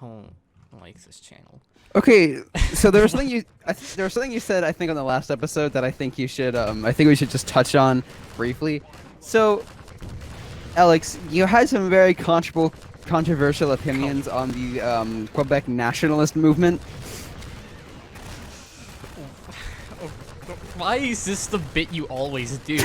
don't like this channel. Okay, so there was something you said I think on the last episode that I think you should I think we should just touch on briefly. So, Alex, you had some very controversial opinions on the Quebec nationalist movement. Why is this the bit you always do?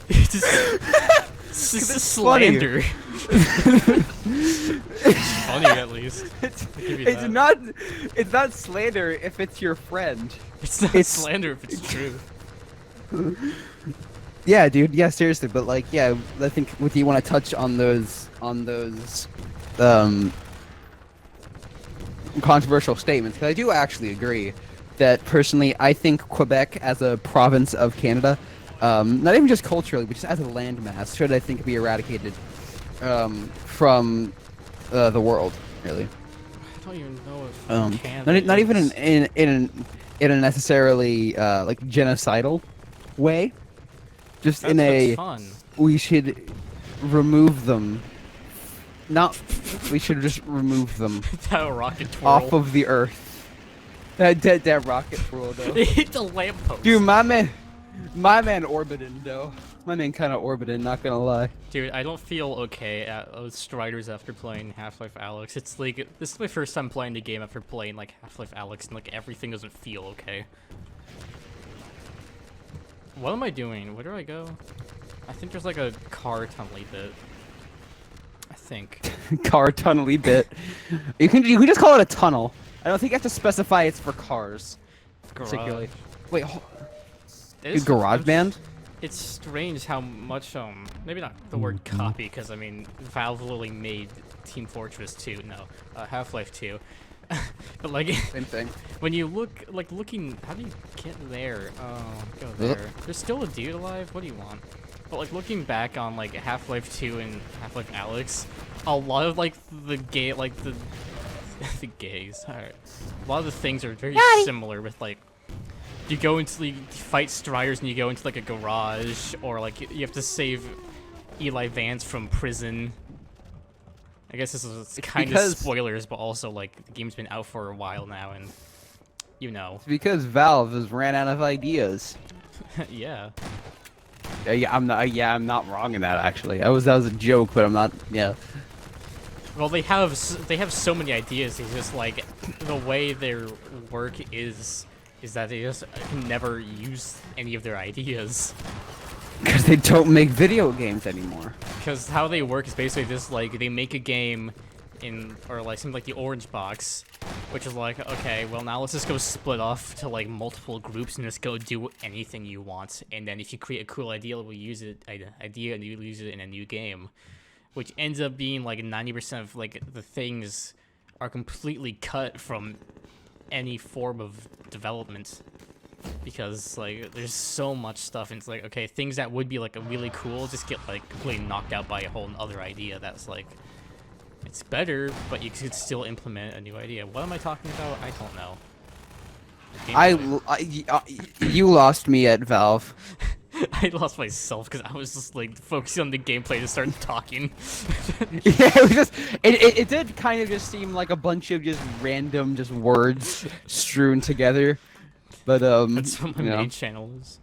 This is slander. Funny at least. It's not slander if it's your friend. It's slander if it's true. Yeah, dude. Yeah, seriously. But like, yeah, I think what you want to touch on those controversial statements, because I do actually agree that personally, I think Quebec as a province of Canada, not even just culturally, but just as a landmass, should I think be eradicated from the world, really. I don't even know if Canada not even is... in a necessarily like genocidal way, just in a fun. we should remove them. Not we should just remove them That rocket twirl. off of the earth. That rocket twirl though. They hit the lamppost. Dude, my man orbiting though. My man kind of orbiting, not gonna lie. Dude, I don't feel okay at Striders after playing Half-Life Alyx. It's like, this is my first time playing the game after playing like Half-Life Alyx, and like everything doesn't feel okay. What am I doing? Where do I go? I think there's like a car tunnely bit. I think. Car tunnely bit. You can just call it a tunnel. I don't think you have to specify it's for cars. Particularly. Wait, GarageBand? It's strange how much, maybe not the word copy, because, I mean, Valve literally made Team Fortress 2, no, Half-Life 2. But, like, same thing. When you look, like, how do you get there? Go there. There's still a dude alive? What do you want? But, like, looking back on, like, Half-Life 2 and Half-Life Alyx, a lot of, like, the the gays, alright. A lot of the things are very similar with, like, you go into the fight Striders and you go into like a garage, or like you have to save Eli Vance from prison. I guess this is kind of spoilers, but also like the game's been out for a while now, and you know. It's because Valve has ran out of ideas. Yeah. Yeah, I'm not wrong in that actually. That was a joke, but I'm not. Yeah. Well, they have so many ideas. It's just like the way their work is that they just can never use any of their ideas. Because they don't make video games anymore. Because how they work is basically just like they make a game or like something like the Orange Box, which is like, okay, well now let's just go split off to like multiple groups and just go do anything you want. And then if you create a cool idea, we'll use it and you'll use it in a new game, which ends up being like 90% of like the things are completely cut from any form of development, because like there's so much stuff, and it's like, okay, things that would be like a really cool just get like completely knocked out by a whole other idea that's like, it's better, but you could still implement a new idea. What am I talking about? I don't know. You lost me at Valve. I lost myself because I was just like focusing on the gameplay to start talking. Yeah, it was just it did kind of just seem like a bunch of just random words strewn together. But that's what my main channel is.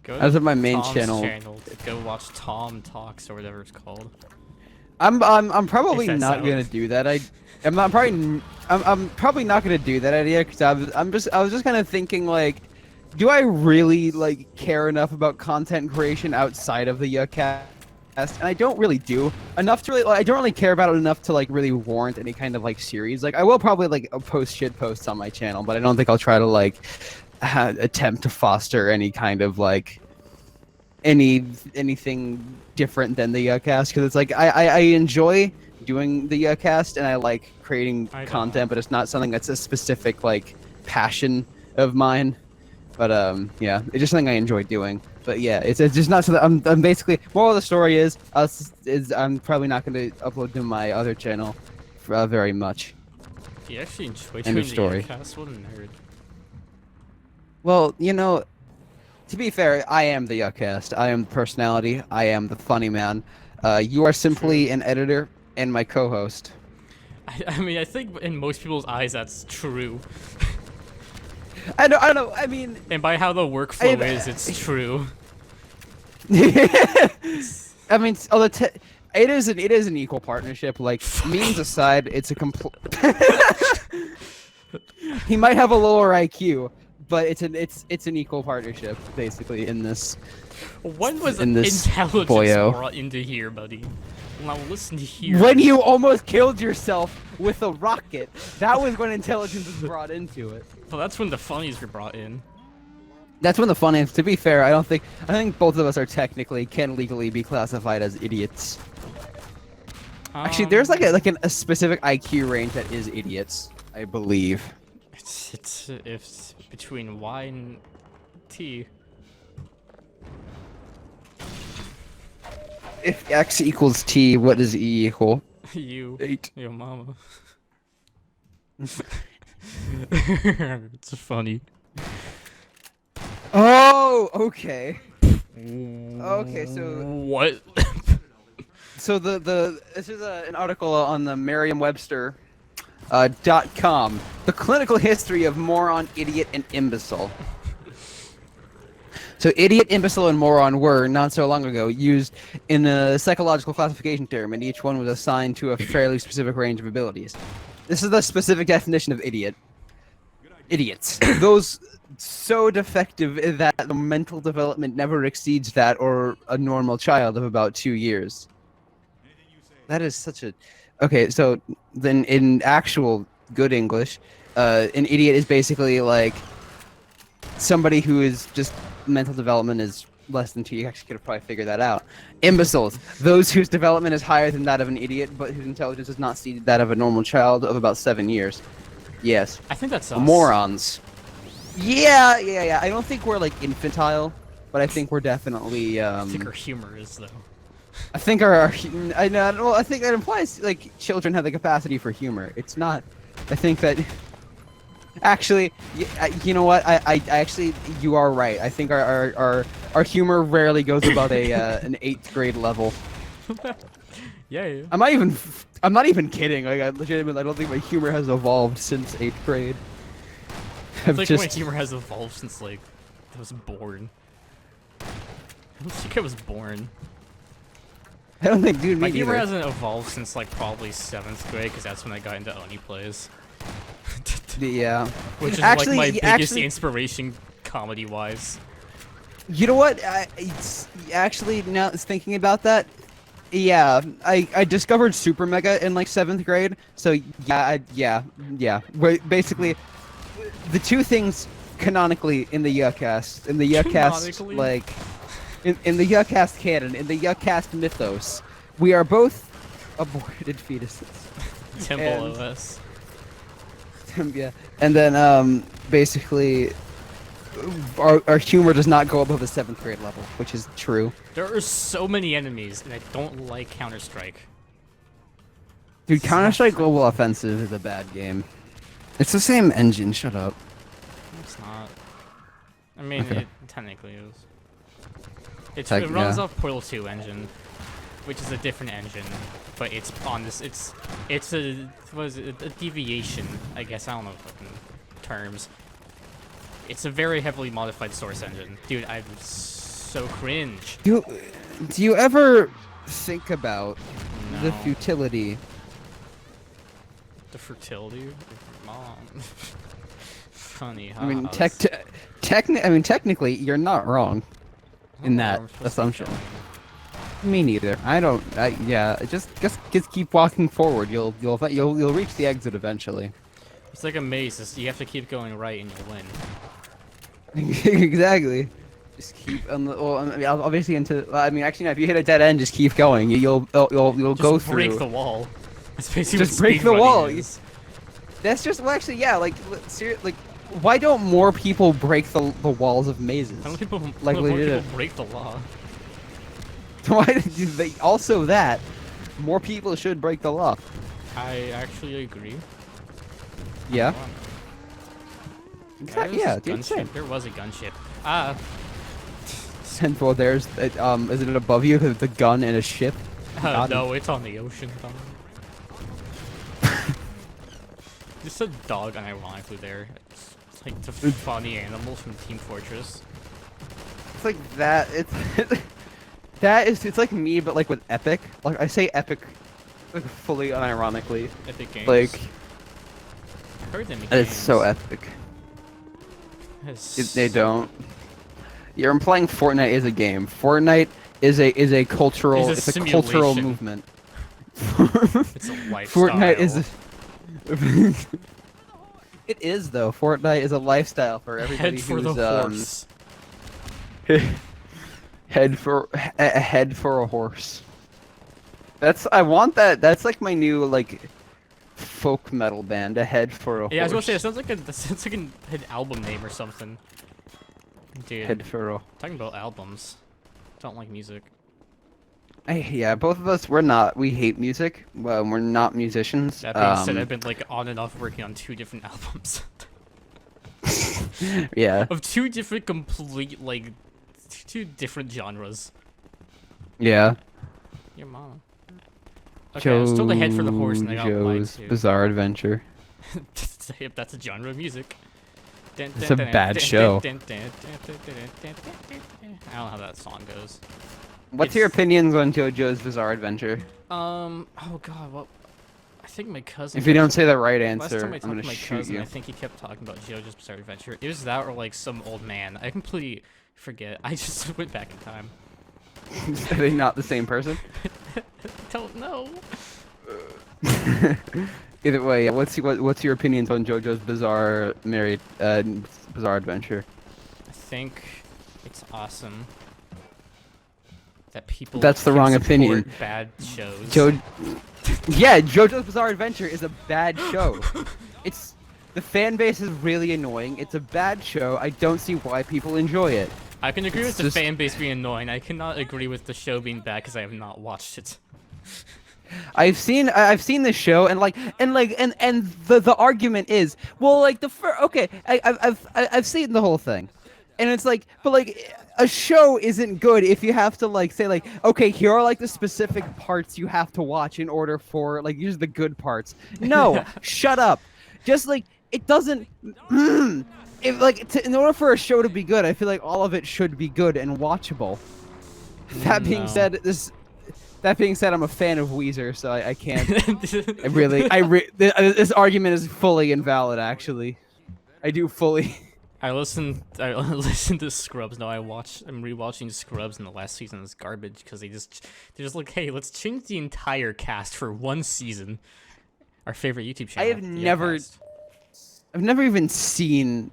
That's what my main Tom's channel. Go watch Tom Talks or whatever it's called. I'm probably not gonna do that. I'm probably not gonna do that idea, because I was just kind of thinking like, do I really like care enough about content creation outside of the Yuhcast? And I don't really do enough to really. Like, I don't really care about it enough to like really warrant any kind of like series. Like I will probably like post shit posts on my channel, but I don't think I'll try to like attempt to foster any kind of like anything different than the Yuhcast, because it's like I enjoy doing the Yuhcast and I like creating content, but it's not something that's a specific like passion of mine. But yeah, it's just something I enjoy doing. But yeah, it's just not so that I'm basically, moral of the story is I'm probably not going to upload to my other channel for, very much. You actually enjoy doing the Yuhcast? What a nerd. Well, you know, to be fair, I am the Yuhcast. I am the personality. I am the funny man. You are simply an editor and my co-host. I mean, I think in most people's eyes that's true. I don't know. I mean, And by how the workflow is, it's true. I mean, it is an equal partnership. Like memes aside, it's a complete. He might have a lower IQ, but it's an equal partnership basically in this. When was in this intelligence boyo. brought into here, buddy? Now listen here. When you almost killed yourself with a rocket, that was when intelligence was brought into it. Well, that's when the funnies were brought in. That's when the fun is. To be fair, I think both of us are technically can legally be classified as idiots. Actually, there's like a specific IQ range that is idiots, I believe. It's between Y and T. If X equals T, what does E equal? You. 8. Your mama. It's funny. Oh, okay. Okay, so What? so this is an article on the Merriam-Webster .com. The clinical history of moron, idiot, and imbecile. So idiot, imbecile, and moron were, not so long ago, used in a psychological classification term, and each one was assigned to a fairly specific range of abilities. This is the specific definition of idiot. Idiots. Those so defective that the mental development never exceeds that or a normal child of about 2 years. That is such a... Okay, so then in actual good English, an idiot is basically like somebody who is just mental development is less than 2. You actually could have probably figured that out. Imbeciles, those whose development is higher than that of an idiot, but whose intelligence is not exceeded that of a normal child of about 7 years. Yes. I think that's us. Morons. Yeah. I don't think we're like infantile, but I think we're definitely. I think our humor is though. I think I know. Well, I think that implies like children have the capacity for humor. It's not. I think that. Actually, you know what? I actually, you are right. I think our humor rarely goes above an 8th grade level. Yeah. I'm not even kidding. Like I legitimately, I don't think my humor has evolved since 8th grade. I think my humor has evolved since like I was born. I don't think I was born. I don't think, dude. My humor hasn't evolved since like probably 7th grade, because that's when I got into Oni plays. Yeah. Which is actually, like my biggest inspiration comedy-wise. You know what? It's actually, now thinking about that, yeah, I discovered Super Mega in like 7th grade. So yeah. Basically, the two things canonically in the Yuhcast, like in the Yuhcast canon, in the Yuhcast mythos, we are both aborted fetuses. Temple OS. Yeah, and then basically, our humor does not go above the 7th grade level, which is true. There are so many enemies, and I don't like Counter-Strike. Dude, Counter-Strike Global Offensive is a bad game. It's the same engine. Shut up. It's not. I mean, Okay. it technically is. It runs off Portal 2 engine, which is a different engine, but it's on this. It's a what is it? A deviation, I guess. I don't know fucking terms. It's a very heavily modified source engine, dude. I'm so cringe. Do you ever think about the No. futility? The fertility of mom. Funny, huh? I mean, technically, you're not wrong in that assumption. Me neither. I don't. Yeah. Just keep walking forward. You'll reach the exit eventually. It's like a maze. You have to keep going right, and you'll win. Exactly. Just keep well, I mean, obviously actually, no, if you hit a dead end, just keep going. You'll go through. Break the wall. That's basically Just what break the speedrunning wall. is. That's just, well, actually, yeah. Like, like, why don't more people break the walls of mazes? How many people, like more we did people break the law? Why did they also that? More people should break the law. I actually agree. Yeah. There was Yeah, a dude. gunship. There was a gunship. And well, there's is it above you? The gun and a ship. No, it's on the ocean. Just a dog unironically there. It's like the funny animals from Team Fortress. It's like that. It's like me, but like with Epic. Like I say Epic, like fully unironically. Epic Games. Like I heard them. it's so epic. They don't. You're implying Fortnite is a game. Fortnite is a cultural. It's a cultural movement. It's a lifestyle. Fortnite is. It is though. Fortnite is a lifestyle for everybody Head for who's the horse. head for a horse. I want that. That's like my new like folk metal band. A head for a horse. Yeah, I was gonna say it sounds like an album name or something. Dude, Head for a. talking about albums. Don't like music. Yeah, both of us. We hate music. Well, we're not musicians. That being said, I've been like on and off working on 2 different albums. Yeah. Of 2 different complete like 2 different genres. Yeah. Your mom. Okay, I was told to head for the horse and I got lied Joe's to. Bizarre Adventure. Yep, that's a genre of music. It's a bad show. I don't know how that song goes. What's your opinions on JoJo's Bizarre Adventure? Oh god, well, I think my cousin. If you don't say the right Last answer, time I I'm talked gonna to my shoot cousin, you. I think he kept talking about JoJo's Bizarre Adventure. It was that or like some old man. I completely forget. I just went back in time. Are they not the same person? Don't know. Either way, yeah, what's your opinions on JoJo's Bizarre Adventure? I think it's awesome that people. That's the can wrong support opinion. Bad shows. Yeah, JoJo's Bizarre Adventure is a bad show. The fan base is really annoying. It's a bad show. I don't see why people enjoy it. I can agree with the fan base being annoying. I cannot agree with the show being bad because I have not watched it. I've seen the show and the argument is, well, like I've seen the whole thing, and it's like, but like a show isn't good if you have to like say like, okay, here are like the specific parts you have to watch in order for like here's the good parts. No, shut up. Just like it doesn't. If like in order for a show to be good, I feel like all of it should be good and watchable. That being said, I'm a fan of Weezer, so I can't. This argument is fully invalid. Actually, I do fully. I listen to Scrubs. No, I'm rewatching Scrubs, and the last season is garbage because they're just like, hey, let's change the entire cast for 1 season. Our favorite YouTube channel. I've never even seen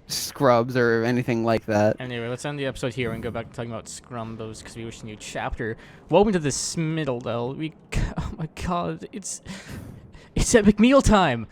Scrubs or anything like that. Anyway, let's end the episode here and go back to talking about Scrumbos because we wish a new chapter. Welcome to this middle, though. Oh my god, it's epic meal time.